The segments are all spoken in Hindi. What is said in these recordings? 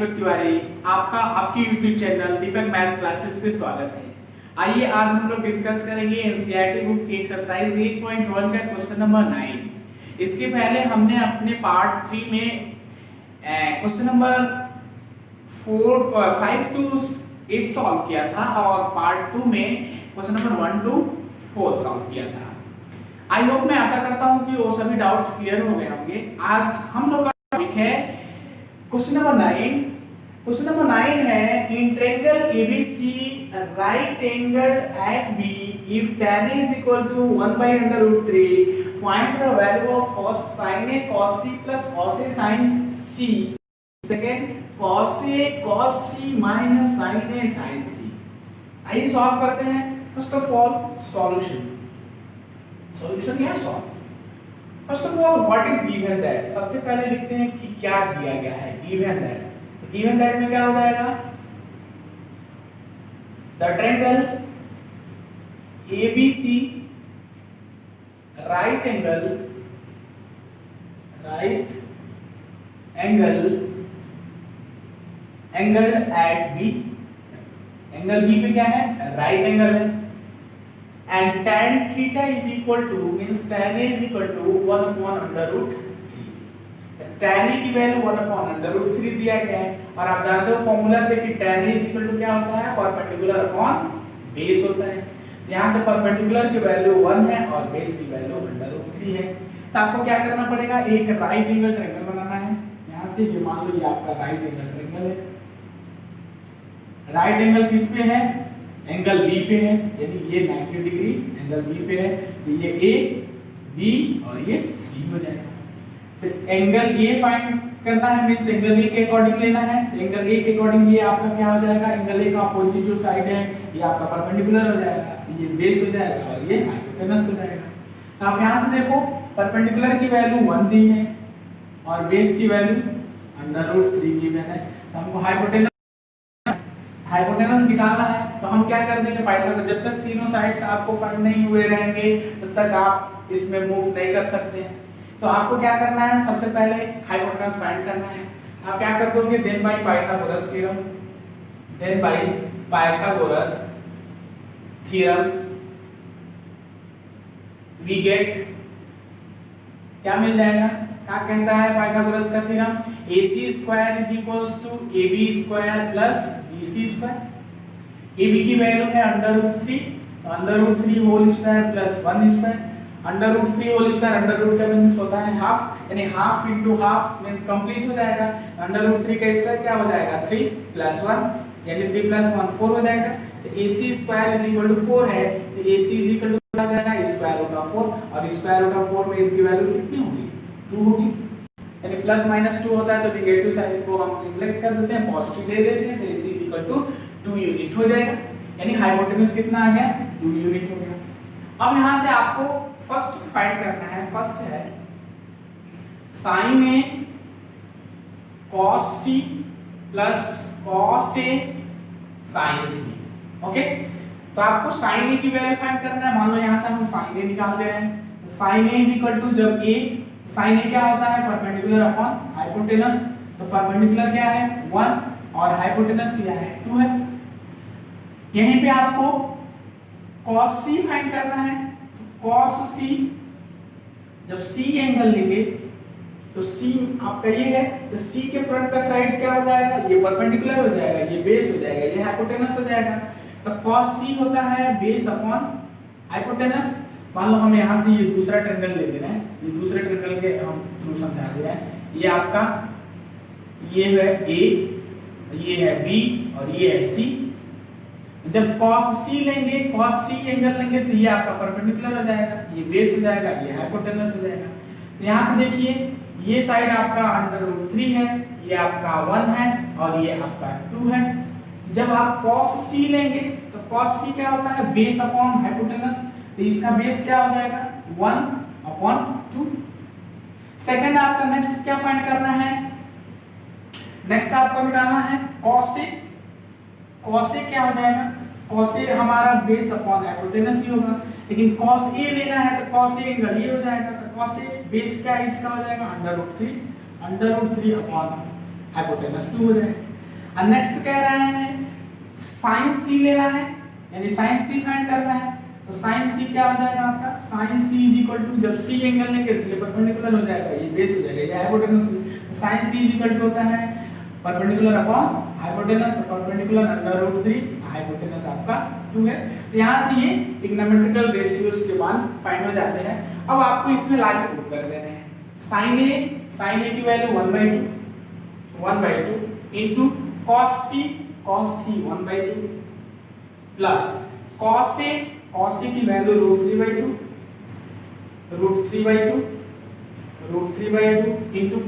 दीपक तिवारी, आपका आपके YouTube चैनल दीपक मैथ्स क्लासेस पे स्वागत है। आइए आज हम लोग डिस्कस करेंगे एनसीईआरटी बुक की एक्सरसाइज 8.1 का क्वेश्चन नंबर 9। इसके पहले हमने अपने पार्ट 3 में क्वेश्चन नंबर 5 to 8 सॉल्व किया था और पार्ट 2 में क्वेश्चन नंबर 1 to 4 सॉल्व किया था। आई होप, मैं आशा करता हूं कि वो सभी डाउट्स क्लियर हो गए होंगे। आज हम लोग का टॉपिक है क्वेश्चन नंबर 9। क्वेश्चन नंबर 9 है in triangle ABC right angled at B if tan is equal to 1/√3 find the value of first sin A cos C plus cos A sin C, second cos A cos C minus sin A sin C। आइए सॉल्व करते हैं। फर्स्ट ऑफ ऑल सॉल्यूशन या solve. First of all what is given that, सबसे पहले लिखते हैं कि क्या दिया गया है। गिवन दैट में क्या हो जाएगा, the triangle ABC right angle at B, angle B पे क्या है, राइट एंगल है, and tan theta is equal to means tan A is equal to 1/√3। tan A की वैल्यू 1/√3 दिया गया है और आप जानते हो फॉर्मूला से कि tan A is equal to क्या होता है, परपेंडिकुलर अपॉन बेस होता है। यहां से परपेंडिकुलर की वैल्यू 1 है और बेस की वैल्यू √3 है। तो आपको क्या करना पड़ेगा, एक राइट एंगल ट्रायंगल बनाना है। यहां से ये मान लो ये आपका राइट एंगल ट्रायंगल है। राइट एंगल किस पे है, एंगल B पे है, यानी ये 90 डिग्री एंगल B पे है, तो ये A B और ये C हो जाएगा। फिर एंगल A फाइंड करना है, मींस एंगल A के अकॉर्डिंग लेना है। एंगल A के अकॉर्डिंग ये आपका क्या हो जाएगा, एंगल A का अपोजिट जो साइड है ये आपका परपेंडिकुलर हो जाएगा, ये बेस हो जाएगा और ये हाइपोटेनस हो जाएगा। तो आप यहां से देखो परपेंडिकुलर की वैल्यू 1 दी है और बेस की वैल्यू √3 गिवन है। तो हमको हाइपोटेनस निकालना है। तो हम क्या कर देंगे, पाइथागोरस, जब तक तीनों साइड्स आपको पढ़ नहीं हुए रहेंगे तब तक आप इसमें मूव नहीं कर सकते हैं। तो आपको क्या करना है, सबसे पहले हाइपोटेनस फाइंड करना है। आप क्या कर दोगे, then by Pythagoras theorem we get, क्या मिल जाएगा, क्या कहता है पाइथागोरस का theorem, AC² = AB² + BC²। AB की वैल्यू है √3, तो √3 whole square plus 1²। √3 whole square √ का मींस होता है हाफ, यानी half into half means complete हो जाएगा। √3 का स्क्वायर क्या हो जाएगा, 3 + 1, यानी 3 + 1 4 हो जाएगा। तो AC² = 4 है, तो AC = क्या हो जाएगा, √4, और √4 में इसकी वैल्यू कितनी होगी, 2 होगी, यानी +-2 होता है तो नेगेटिव साइन को हम नेग्लेक्ट कर देते हैं, पॉजिटिव ले लेते हैं, तो AC = 2 यूनिट हो जाएगा, यानी हाइपोटेनस कितना आ गया, 2 यूनिट हो गया। अब यहां से आपको फर्स्ट फाइंड करना है। फर्स्ट है sin A cos C plus cos A sin C। Okay, तो आपको sin A की वैल्यू फाइंड करना है। मान लो यहां से हम sin A निकाल दे रहे हैं, तो sin A = जब A, sin A क्या होता है, परपेंडिकुलर अपॉन हाइपोटेनस। तो परपेंडिकुलर क्या है, 1 और हाइपोटेनस क्या है, 2 है। यहीं पे आपको cos C फाइंड करना है। तो cos C, जब C एंगल लेंगे तो C आपका ये है, तो C के फ्रंट का साइड क्या हो जाएगा, ये परपेंडिकुलर हो जाएगा, ये बेस हो जाएगा, ये हाइपोटेनस हो जाएगा। तो cos C होता है बेस अपॉन हाइपोटेनस। मान लो हम यहाँ से ये दूसरा ट्रायंगल ले ले रहे हैं, ये दूसरे ट्रायंगल के हम थ्रू समझा दे रहे हैं। ये आपका ये है A, ये है B और ये है C। जब cos C लेंगे, cos C एंगल लेंगे, तो ये आपका परपेंडिकुलर हो जाएगा, ये बेस हो जाएगा, ये हाइपोटेनस हो जाएगा। तो यहाँ से देखिए ये साइड आपका √3 है, ये आपका 1 है और ये आपका 2 है। जब आप cos C लेंगे तो cos C क्या होता है, बेस अपॉन हाइपोटेनस, तो इसका बेस क्या हो जाएगा, 1/2। सेकंड आपका नेक्स्ट क्या फाइंड करना है, नेक्स्ट आपको निकालना है cos A। cos A क्या हो जाएगा, cos A हमारा बेस अपॉन हाइपोटेनस ही होगा, लेकिन cos A लेना है तो cos A एंगल ये हो जाएगा। तो cos A बेस क्या इसका हो जाएगा, √3 अपॉन हाइपोटेनस 2 हो जाएगा। और नेक्स्ट कह रहा है साइन सी लेना है, यानी साइन सी फाइंड करना है। तो साइन सी क्या हो जाएगा आपका, sine C is equal to, जब सी एंगल लेंगे तो ये परपेंडिकुलर हो जाएगा, ये बेस हो जाएगा, ये हाइपोटेनस। तो sine C is equal to होता है परपेंडिकुलर अपॉन हाइपोटेनस, तो परपेंडिकुलर अंडर रूट 3, हाइपोटेनस आपका 2 है। तो यहाँ से ये ट्रिग्नोमेट्रिकल रेशियोज के मान फाइंड हो जाते हैं। अब आपको इसमें लाके पुट कर देने हैं। साइन ए की value 1/2 into cos c 1/2 plus cos a की value root 3/2 into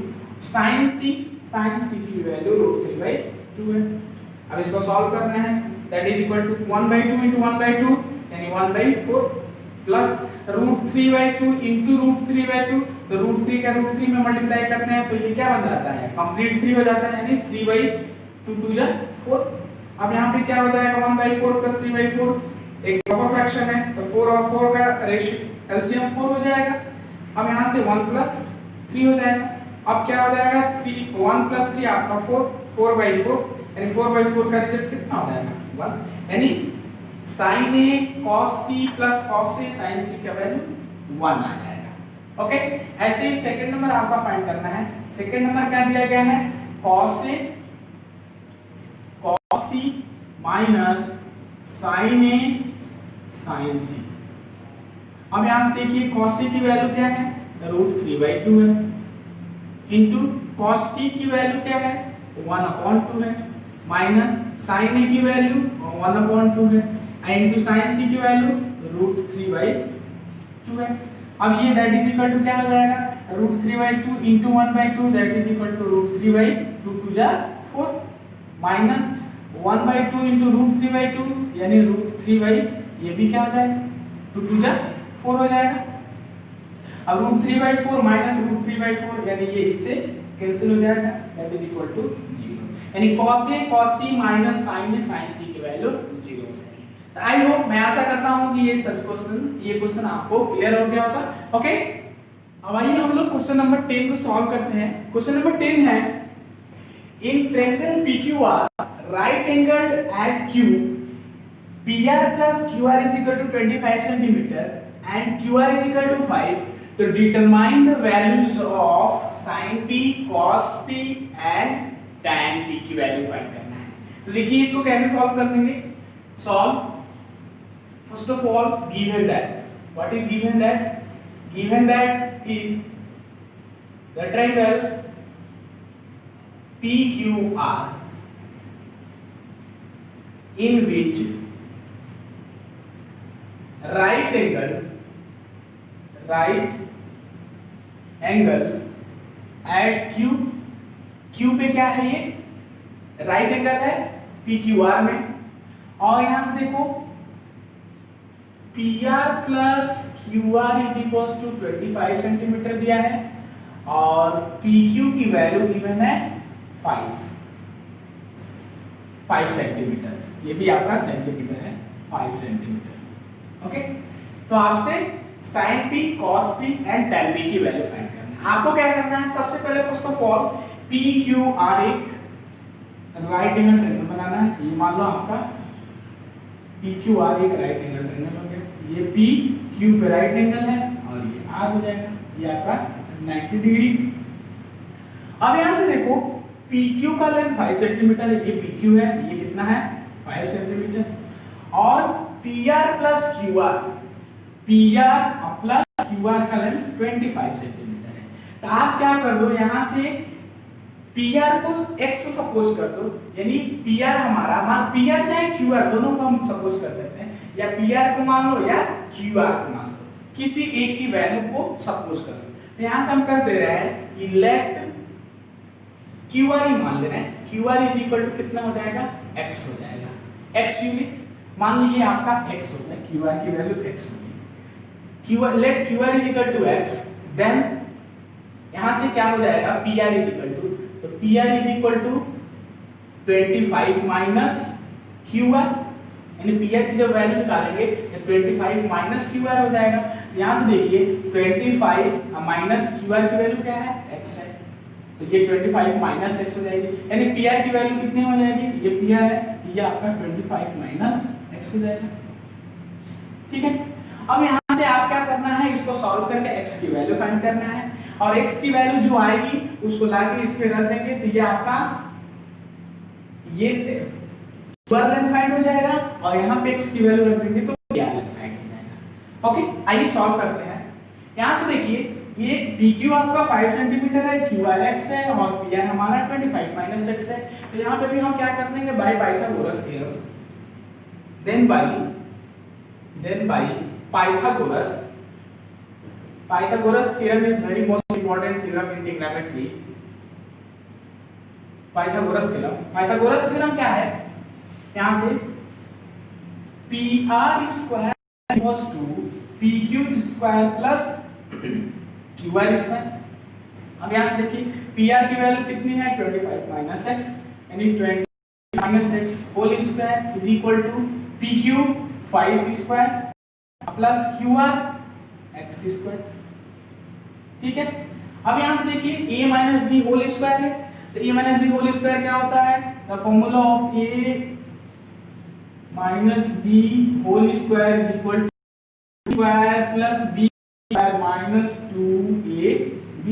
sin c की वैल्यू √3/2 है। अब इसको सॉल्व करना है, that is equal to 1/2 into 1/2 यानी 1/4 प्लस √3/2 इनटू √3/2, तो √3 का √3 में मल्टीप्लाई करते हैं तो ये क्या बन जाता है, कंप्लीट 3 हो जाता है, यानी 3/2 2 जा 4। अब यहाँ पे क्या हो जाएगा 1/4 प्लस 3/4, एक प्रॉपर फ्रैक्शन है तो 4 और 4 का रेशियो एलसीएम 4 हो जाएगा। अब यहाँ से 1 प्लस 3 हो जाएगा। अब क्या हो जाएगा 1 प्लस 3 आपका 4/4, यानी 4/4 का रिजल्ट कितना हो जाएगा 1, यानी sin a cos c plus cos a sin c का वैल्यू 1 आ जाएगा। ओके, ऐसे ही सेकंड नंबर आपका फाइंड करना है। सेकंड नंबर क्या दिया गया है, cos c minus sin a sin c। अब यहां से देखिए cos a की वैल्यू क्या है, √3/2 है, इनटू cos c की वैल्यू क्या है 1/2 है, माइनस sin a की वैल्यू 1/2 है, इनटू sin c की वैल्यू √3/2 है। अब ये दैट इज इक्वल टू क्या हो जाएगा, √3/2 into 1/2 that is equal to √3/2 2 जा 4, माइनस 1/2 इनटू √3/2 यानी √3/, ये भी क्या हो जाएगा 2 2 जा 4 हो जाएगा। अब √3/4 माइनस √3/4 यानी ये इससे कैंसिल हो जाएगा, दैट इज इक्वल टू 0, यानी cos c minus sin a sin c की वैल्यू 0 हो जाएगी। तो आई होप, मैं आशा करता हूं कि ये क्वेश्चन आपको क्लियर हो गया होगा। ओके, अब आइए हम लोग क्वेश्चन नंबर 10 को सॉल्व करते हैं। क्वेश्चन नंबर 10 है, in triangle PQR right angled at Q PR plus QR is equal to 25 centimeter and QR is equal to 5, to determine the values of sin P, cos P and tan P की वैल्यू फाइंड करना है। तो देखिए इसको कैसे सॉल्व कर देंगे। Solve, first of all given that, what is given that? Given that is the triangle PQR in which right angle at Q पे क्या है, ये राइट एंगल है PQR में, और यहां से देखो PR plus QR is equal to 25 centimetre दिया है और PQ की वैल्यू गिवन है 5 सेंटीमीटर, ये भी आपका सेंटीमीटर है 5 सेंटीमीटर। ओके, तो आपसे sin P, cos P and tan P की वैल्यू फाइंड करना है। आपको क्या करना है, सबसे पहले फर्स्ट ऑफ ऑल PQR एक राइट एंगल ट्रायंगल बनाना है। ये मान लो आपका PQR एक राइट एंगल ट्रायंगल हो गया, ये PQ पे राइट एंगल है और ये R हो जाएगा, ये आपका 90 डिग्री। अब यहां से देखो PQ का लेंथ 5 सेंटीमीटर है, ये PQ है, ये कितना है 5 सेंटीमीटर, और PR प्लस QR का लेंथ 25 सेंटीमीटर है। तो आप क्या कर दो, यहां से PR को x सपोज कर दो, यानी PR हमारा मान PR चाहे QR दोनों को हम सपोज कर सकते हैं, या PR को मान लो या QR को मान लो, किसी एक की वैल्यू को सपोज कर लो। तो यहां से हम कर दे रहे हैं कि लेट QR ही मान ले रहे हैं, QR इज इक्वल टू कितना हो जाएगा x हो जाएगा, x यूनिट मान लीजिए आपका x होता है, QR की वैल्यू x होगी, let QR is equal to x, then यहां से क्या हो जाएगा PR इज इक्वल टू, तो PR is equal to 25 minus QR, यानी PR की जो वैल्यू निकालेंगे तो 25 माइनस QR हो जाएगा। यहां से देखिए 25 माइनस QR की वैल्यू क्या है x है, तो ये 25 माइनस एक्स हो जाएगी, यानी पी आर की वैल्यू कितनी हो जाएगी, ये पी आर है, ये आपका 25 माइनस एक्स हो जाएगा। ठीक है, अब यहाँ से आप क्या करना है, इसको सॉल्व करके x की वैल्यू फाइंड करना है, और x की वैल्यू जो आएगी उसको लाके इसके रख देंगे, तो ये आपका ये क्यूआर लेंथ फाइंड हो जाएगा, और यहाँ पे x की वैल्यू रख देंगे तो पीआर लेंथ फाइंड हो जाएगा। ओके, आइए सॉल्व करते हैं। यहाँ से देखिए ये PQ आपका 5 सेंटीमीटर है, QR x है और PR हमारा 25 माइनस x है। तो यहाँ पे भी हम क्या कर देंगे, by Pythagoras theorem, then by Pythagoras theorem is very most important theorem in trigonometry. Pythagoras theorem क्या है, यहाँ से PR square equals to PQ square plus QR square. अब यहाँ से देखिए PR की वैल्यू कितनी है, 25 माइनस x, यानी 20 minus x whole square is equal to PQ 5 square plus QR x square. ठीक है, अब यहाँ से देखिए a minus b whole square है, तो a minus b whole square क्या होता है, the formula of a minus b whole square is equal to square plus b minus 2ab.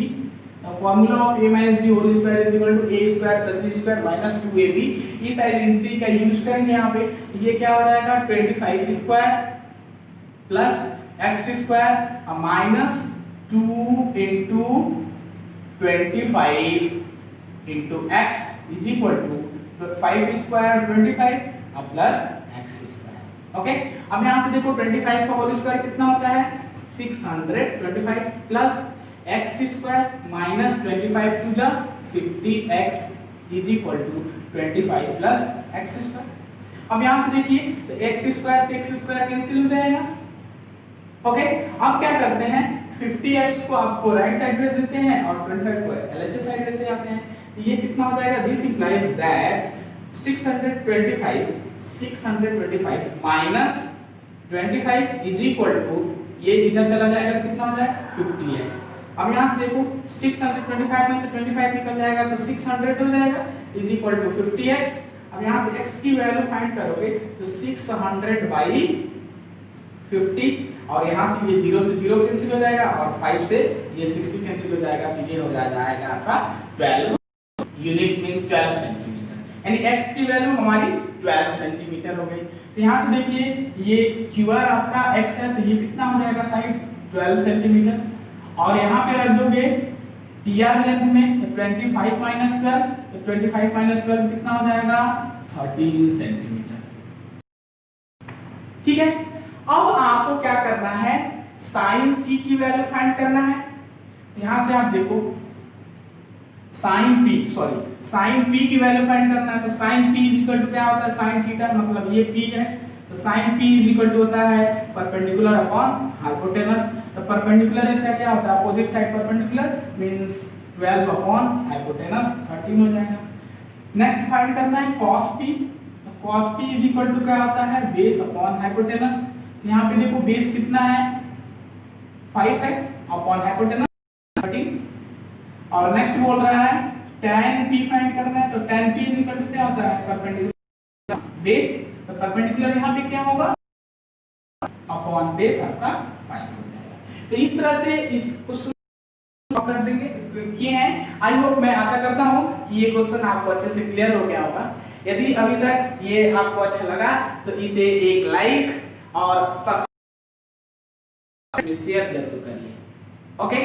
The formula of a minus b whole square is equal to a square plus b square minus 2ab. इस आइडेंटिटी का यूज करेंगे यहाँ पे, ये क्या हो जाएगा 25 square plus x square minus 2 into 25 into x is equal to 5 square 25 plus x square. Okay, अब यहाँ से देखो 25 का होल स्क्वायर कितना होता है 625 प्लस x स्क्वायर माइनस 25 टू जा 50x is equal to 25 plus x square. अब यहाँ से देखिए तो x स्क्वायर से x स्क्वायर कैंसिल हो जाएगा। ओके, अब क्या करते हैं 50x को आपको राइट साइड में देते हैं और 25 को LHS साइड देते जाते हैं, तो ये कितना हो जाएगा, this implies that 625 minus 25 is equal to, ये इधर चला जाएगा कितना हो जाएगा 50x। अब यहाँ से देखो 625 में से 25 निकल जाएगा तो 600 हो जाएगा इज इक्वल टू 50x। अब यहाँ से x की वैल्यू फाइंड करोगे तो 600 बाई 50, और यहाँ से ये 0 से 0 कैंसिल हो जाएगा और 5 से ये 60 कैंसिल हो जाएगा, तो ये हो जाएगा आपका 12 यूनिट मीन 12 सेंटीमीटर, यानी x की वैल्यू हमारी 12 सेंटीमीटर हो गई। तो यहाँ से देखिए ये QR आपका x है, तो ये कितना हो जाएगा साइड 12 सेंटीमीटर, और यहाँ पे रख दोगे PR लेंथ में तो 25 माइनस 12, तो 25 माइनस 12 कितना हो जाएगा 13 सेंटीमीटर। ठीक है, अब आपको क्या करना है, साइन C की वैल्यू फाइंड करना है। यहाँ से आप देखो साइन P की वैल्यू फाइंड करना है, तो sine P is equal to क्या होता है, साइन थीटा, मतलब ये P है, तो sine P is equal to होता है परपेंडिकुलर अपॉन हाइपोटेनस। तो परपेंडिकुलर इसका क्या होता है, opposite side perpendicular means 12 upon hypotenuse 13 हो जाएगा। नेक्स्ट फाइंड करना है cos P, तो cos P is equal to क्या होता है, बेस अपॉन हाइपोटेनस। यहाँ पे देखो बेस कितना है 5 है अपॉन हाइपोटेनस 13, और नेक्स्ट बोल रहा है tan P फाइंड करना है, तो tan P is equal to क्या होता है परपेंडिकुलर बेस, तो परपेंडिकुलर यहाँ पे क्या होगा अपॉन बेस आपका 5 हो जाएगा। तो इस तरह से इस क्वेश्चन कर देंगे किए हैं। आई होप, मैं आशा करता हूँ कि ये क्वेश्चन आपको अच्छे से क्लियर हो गया होगा। यदि अभी तक ये आपको अच्छा लगा तो इसे एक लाइक और सब्सक्राइब शेयर जरूर करिए। ओके,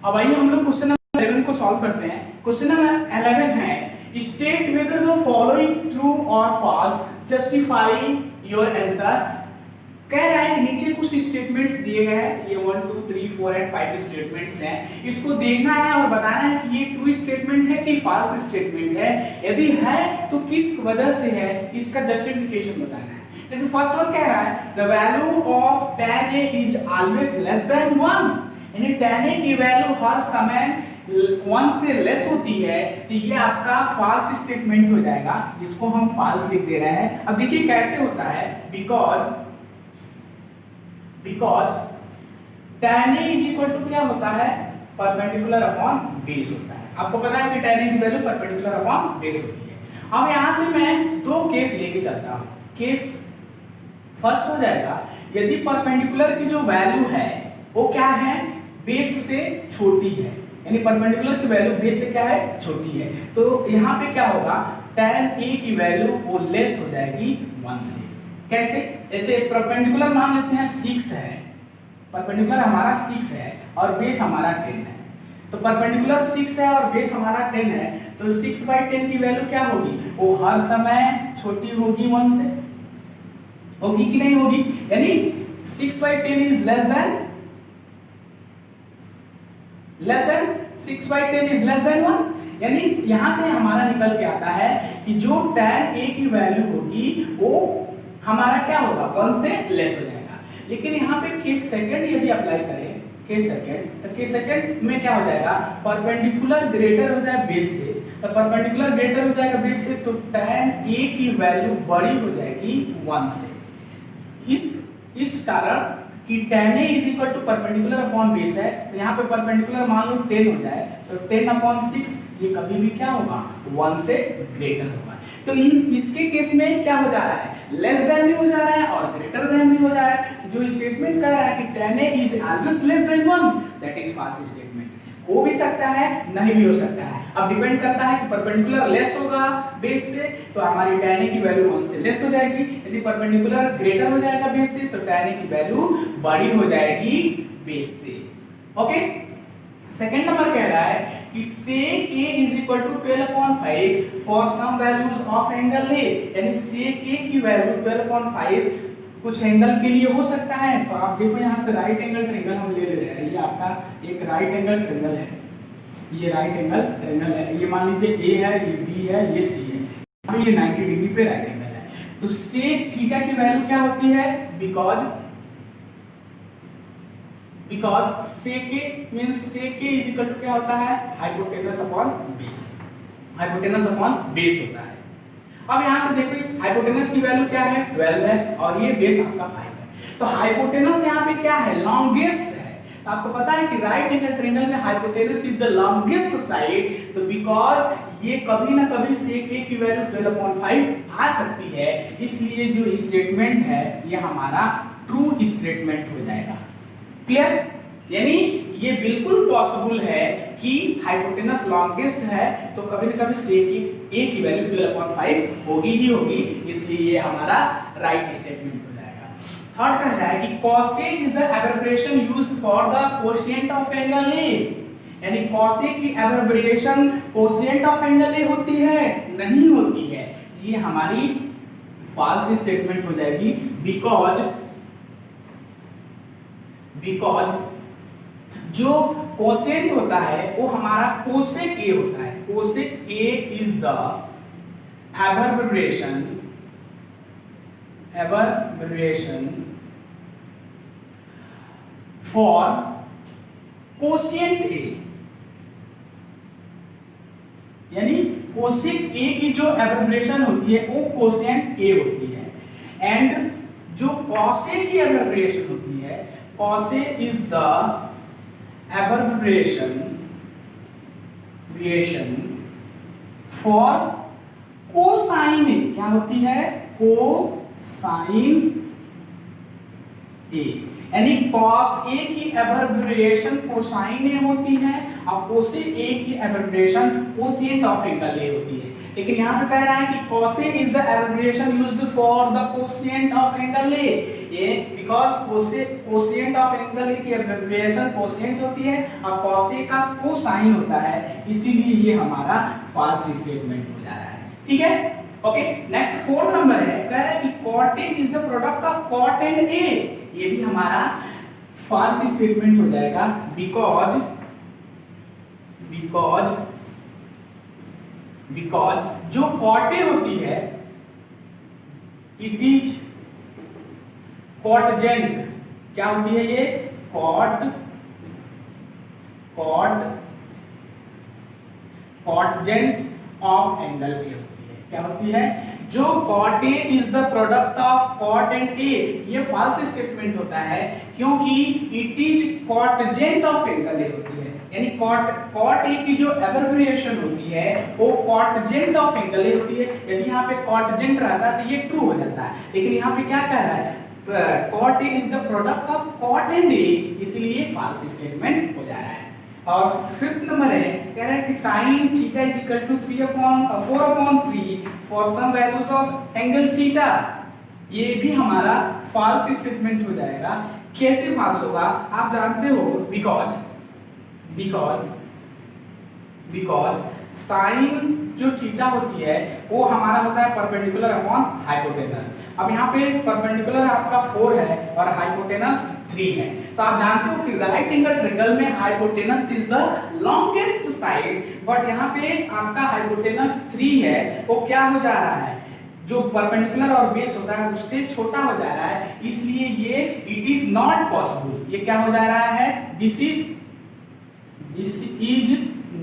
अब आइए हम लोग क्वेश्चन नंबर 11 को सॉल्व करते हैं। क्वेश्चन नंबर 11 है state whether the following true और फॉल्स, जस्टिफाई योर आंसर। कह रहा है कि नीचे कुछ स्टेटमेंट्स दिए गए हैं, ये 1 2 3 4 एंड 5 स्टेटमेंट्स हैं, इसको देखना है और बताना है कि ये ट्रू स्टेटमेंट है कि फॉल्स स्टेटमेंट है, यदि है तो किस वजह से है, इसका जस्टिफिकेशन बताना है। जैसे फर्स्ट वन कह रहा है the value of tan a is always less than 1, यानी tan a की वैल्यू हर समय 1 से लेस होती है, तो ये आपका फॉल्स स्टेटमेंट हो जाएगा, जिसको हम फॉल्स लिख दे रहे हैं। अब देखिए कैसे होता है, because tan a is equal to क्या होता है परपेंडिकुलर अपॉन बेस होता है। आपको पता है कि tan a की वैल्यू परपेंडिकुलर अपॉन बेस होती है। अब यहां से मैं दो केस लेके चलता हूं। केस फर्स्ट हो जाएगा, यदि परपेंडिकुलर की जो वैल्यू है वो क्या है, बेस से छोटी है, यानी परपेंडिकुलर की वैल्यू बेस से क्या है, छोटी है, तो यहाँ पे क्या होगा, tan a की वैल्यू वो लेस हो जाएगी 1 से। कैसे? ऐसे परपेंडिकुलर मान लेते हैं 6 है, परपेंडिकुलर हमारा 6 है और बेस हमारा 10 है, तो परपेंडिकुलर 6 है और बेस हमारा 10 है, तो 6/10 की वैल्यू क्या होगी, वो हर समय छोटी होगी 1 से, होगी कि नहीं होगी, यानी 6/10 is less than 6/10 is less than 1, यानी यहां से हमारा निकल के आता है कि जो tan a की वैल्यू होगी वो हमारा क्या होगा, 1 से लेस हो जाएगा। लेकिन यहाँ पे केस सेकंड यदि अप्लाई करें, केस सेकंड, तो केस सेकंड में क्या हो जाएगा, परपेंडिकुलर ग्रेटर हो जाए बेस से, तो परपेंडिकुलर ग्रेटर हो जाएगा बेस से, तो tan a की वैल्यू बड़ी हो जाएगी 1 से। इस कारण कि tan a is equal to perpendicular upon base है, तो यहाँ पे परपेंडिकुलर मान लो 10 हो जाए, तो 10/6 ये कभी भी क्या होगा, 1 से ग्रेटर होगा। तो इसके केस में क्या हो जा रहा है, लेस देन भी हो जा रहा है और ग्रेटर देन भी हो जा रहा है। जो स्टेटमेंट कह रहा है कि tan a is always less than 1, that is false statement. हो भी सकता है, नहीं भी हो सकता है, अब डिपेंड करता है कि परपेंडिकुलर लेस होगा बेस से तो हमारी tan a की वैल्यू 1 से लेस हो जाएगी, यदि परपेंडिकुलर ग्रेटर हो जाएगा बेस से तो tan a की वैल्यू बड़ी हो जाएगी बेस से। ओके, सेकंड नंबर कह रहा है कि sec a is equal to 12/5 for some values of angle a, यानी sec a की वैल्यू 12/5 कुछ एंगल के लिए हो सकता है। तो आप देखो यहाँ से राइट एंगल ट्रायंगल हम ले रहे हैं, ये आपका एक राइट एंगल ट्रायंगल है, ये राइट एंगल ट्रायंगल है, ये मान लीजिए a है, ये b है, ये c है, अब ये 90 डिग्री पे राइट एंगल है। तो sec थीटा की वैल्यू क्या होती है, because sec a means sec a is equal to क्या होता है, hypotenuse upon base, hypotenuse upon base होता है। अब यहां से देखो हाइपोटेनस की वैल्यू क्या है, 12 है और ये बेस आपका 5 है, तो हाइपोटेनस यहां पे क्या है, लॉन्गेस्ट है। तो आपको पता है कि राइट एंगल ट्रायंगल में hypotenuse is the longest side, तो बिकॉज ये कभी ना कभी sec a की वैल्यू 12/5 आ सकती है, इसलिए जो स्टेटमेंट है ये हमारा ट्रू स्टेटमेंट हो जाएगा। क्लियर? यानी ये बिल्कुल पॉसिबल है कि हाइपोटेनस लॉन्गेस्ट है तो कभी न कभी sec a की वैल्यू 12/5 होगी ही होगी, इसलिए ये हमारा राइट स्टेटमेंट हो जाएगा। थर्ड कह रहा है कि cos a is the एब्रेविएशन used for the quotient of angle a, यानी cos a की एब्रेविएशन कोशिएंट ऑफ एंगल a होती है, नहीं होती है, ये हमारी फॉल्स स्टेटमेंट हो जाएगी, बिकॉज जो कोसेंट होता है वो हमारा कोसेक a होता है, cosec a is the एब्रेविएशन for quotient a, यानी कोसेक a की जो एब्रेविएशन होती है वो कोशिएंट a होती है, एंड जो cos a की एब्रेविएशन होती है, cos a is the abbreviation for cosine a, क्या होती है, cosine a, यानी cos a की एब्रेविएशन cosine a होती है और cos a की एब्रेविएशन कोशिएंट ऑफ एंगल a होती है। लेकिन यहाँ पे कह रहा है कि cos a is the abbreviation used for the quotient of angle a, ये because quotient of angle a की abbreviation quotient होती है और cos a का cosine होता है, इसीलिए ये हमारा false statement हो जा रहा है। ठीक है, ओके। नेक्स्ट फोर्थ नंबर है, कह रहा है कि cot a is the product of cot and a, ये भी हमारा false statement हो जाएगा, because जो cot a होती है इट इज cotangent, क्या होती है ये, cotangent ऑफ एंगल a होती है, क्या होती है, जो cot a is the product of cot and a, ये फॉल्स स्टेटमेंट होता है क्योंकि it is cotangent of angle a होती है, यानी कॉट ए की जो एब्रिविएशन होती है वो कॉटजेंट ऑफ एंगल ए होती है। यदि यहाँ पे कॉटजेंट रहता तो ये ट्रू हो जाता है, लेकिन यहाँ पे क्या कह रहा है, cot A is the product of cot and A, इसलिए फॉल्स स्टेटमेंट हो जा रहा है। और फिफ्थ नंबर है, कह रहा है कि sin theta is equal to 4/3 for some values of angle theta, ये भी हमारा फॉल्स स्टेटमेंट हो जाएगा। कैसे फॉल्स होगा आप जानते हो, बिकॉज साइन जो थीटा होती है वो हमारा होता है परपेंडिकुलर अपॉन हाइपोटेनस। अब यहाँ पे परपेंडिकुलर आपका 4 है और हाइपोटेनस 3 है, तो आप जानते हो कि राइट एंगल ट्रायंगल में hypotenuse is the longest side, but यहाँ पे आपका हाइपोटेनस 3 है, वो क्या हो जा रहा है, जो परपेंडिकुलर और बेस होता है उससे छोटा हो जा रहा है, इसलिए ये इट इज नॉट पॉसिबल, ये क्या हो जा रहा है, this is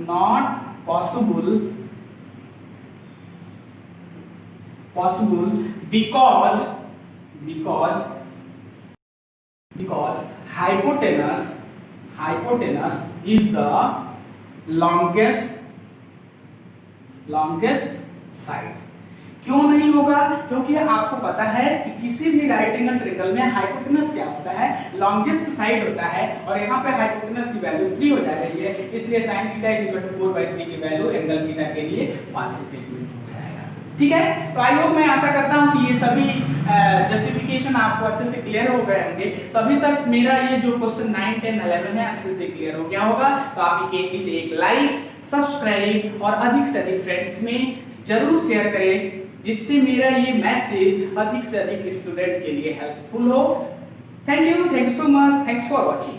not possible because hypotenuse is the longest side। क्यों नहीं होगा, क्योंकि आपको पता है कि किसी भी राइट एंगल ट्रायंगल में हाइपोटेनस क्या होता है, लॉन्गेस्ट साइड होता है, और यहाँ पे हाइपोटेनस की वैल्यू 3 हो जाती है, इसलिए sin theta is equal to 4/3 की वैल्यू एंगल थीटा के लिए फॉल्स स्टेटमेंट हो जाएगा। ठीक है, तो आई होप, मैं आशा करता हूँ कि ये सभी जस्टिफिकेशन आपको अच्छे से क्लियर हो गए होंगे। तो अभी तक मेरा ये जो क्वेश्चन 9, 10, 11 है अच्छे से क्लियर हो गया होगा, तो आप इसे एक लाइक, सब्सक्राइब और अधिक से अधिक फ्रेंड्स में जरूर शेयर करें, जिससे मेरा ये मैसेज अधिक से अधिक स्टूडेंट के लिए हेल्पफुल हो। Thank you so much, thanks for watching.